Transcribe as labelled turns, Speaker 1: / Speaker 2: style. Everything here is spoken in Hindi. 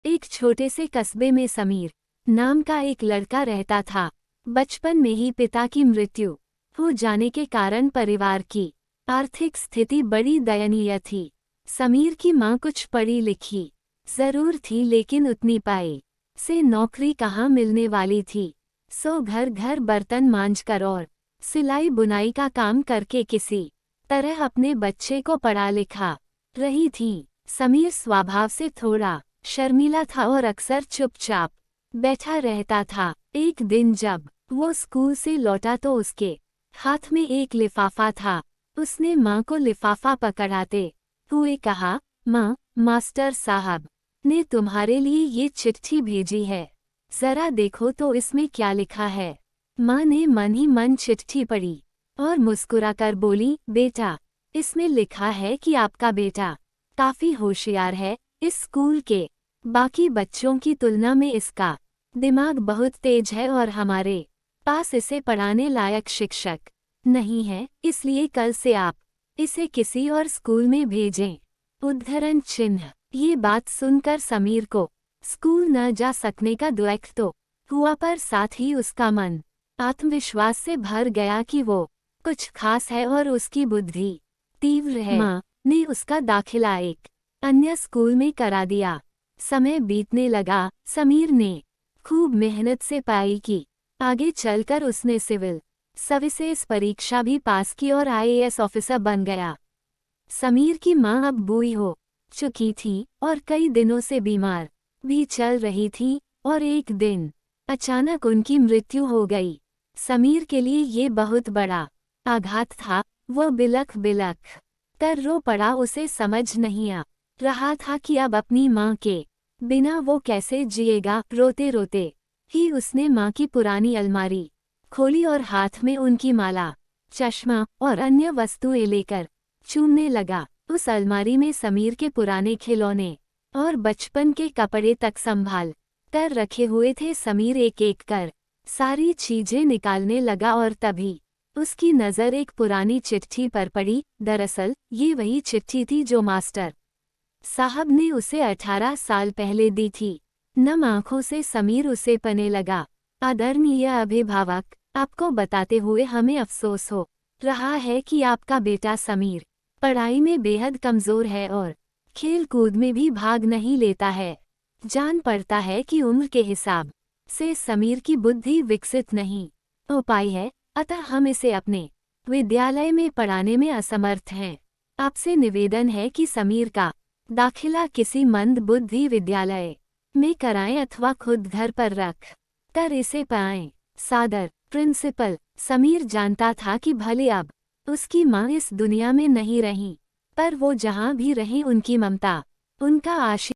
Speaker 1: एक छोटे से कस्बे में समीर नाम का एक लड़का रहता था। बचपन में ही पिता की मृत्यु हो जाने के कारण परिवार की आर्थिक स्थिति बड़ी दयनीय थी। समीर की मां कुछ पढ़ी लिखी जरूर थी, लेकिन उतनी पाई से नौकरी कहाँ मिलने वाली थी। सो घर घर बर्तन मांजकर और सिलाई बुनाई का काम करके किसी तरह अपने बच्चे को पढ़ा लिखा रही थी। समीर स्वभाव से थोड़ा शर्मीला था और अक्सर चुपचाप बैठा रहता था। एक दिन जब वो स्कूल से लौटा तो उसके हाथ में एक लिफाफा था। उसने माँ को लिफाफा पकड़ाते हुए कहा, माँ, मास्टर साहब ने तुम्हारे लिए ये चिट्ठी भेजी है, जरा देखो तो इसमें क्या लिखा है। माँ ने मन ही मन चिट्ठी पढ़ी और मुस्कुराकर बोली, बेटा, इसमें लिखा है कि आपका बेटा काफी होशियार है। इस स्कूल के बाकी बच्चों की तुलना में इसका दिमाग बहुत तेज है और हमारे पास इसे पढ़ाने लायक शिक्षक नहीं है, इसलिए कल से आप इसे किसी और स्कूल में भेजें। उद्धरण चिन्ह। ये बात सुनकर समीर को स्कूल न जा सकने का दुख तो हुआ, पर साथ ही उसका मन आत्मविश्वास से भर गया कि वो कुछ खास है और उसकी बुद्धि तीव्र है। माँ ने उसका दाखिला एक अन्य स्कूल में करा दिया। समय बीतने लगा। समीर ने खूब मेहनत से पढ़ाई की। आगे चलकर उसने सिविल सर्विसेज परीक्षा भी पास की और आईएएस ऑफिसर बन गया। समीर की मां अब बूढ़ी हो चुकी थी और कई दिनों से बीमार भी चल रही थी और एक दिन अचानक उनकी मृत्यु हो गई। समीर के लिए ये बहुत बड़ा आघात था। वह बिलख बिलख कर रो पड़ा। उसे समझ नहीं आ रहा था कि अब अपनी मां के बिना वो कैसे जिएगा। रोते रोते ही उसने मां की पुरानी अलमारी खोली और हाथ में उनकी माला, चश्मा और अन्य वस्तुएं लेकर चूमने लगा। उस अलमारी में समीर के पुराने खिलौने और बचपन के कपड़े तक संभाल कर रखे हुए थे। समीर एक एक कर सारी चीजें निकालने लगा और तभी उसकी नज़र एक पुरानी चिट्ठी पर पड़ी। दरअसल ये वही चिट्ठी थी जो मास्टर साहब ने उसे 18 साल पहले दी थी। नम आंखों से समीर उसे पढ़ने लगा। आदरणीय अभिभावक, आपको बताते हुए हमें अफसोस हो रहा है कि आपका बेटा समीर पढ़ाई में बेहद कमज़ोर है और खेल कूद में भी भाग नहीं लेता है। जान पड़ता है कि उम्र के हिसाब से समीर की बुद्धि विकसित नहीं हो पाई है, अतः हम इसे अपने विद्यालय में पढ़ाने में असमर्थ हैं। आपसे निवेदन है कि समीर का दाखिला किसी मंद बुद्धि विद्यालय में कराएं अथवा खुद घर पर रख कर इसे पढ़ाएं। सादर, प्रिंसिपल। समीर जानता था कि भले अब उसकी मां इस दुनिया में नहीं रहीं, पर वो जहां भी रहीं उनकी ममता, उनका आशीर्वाद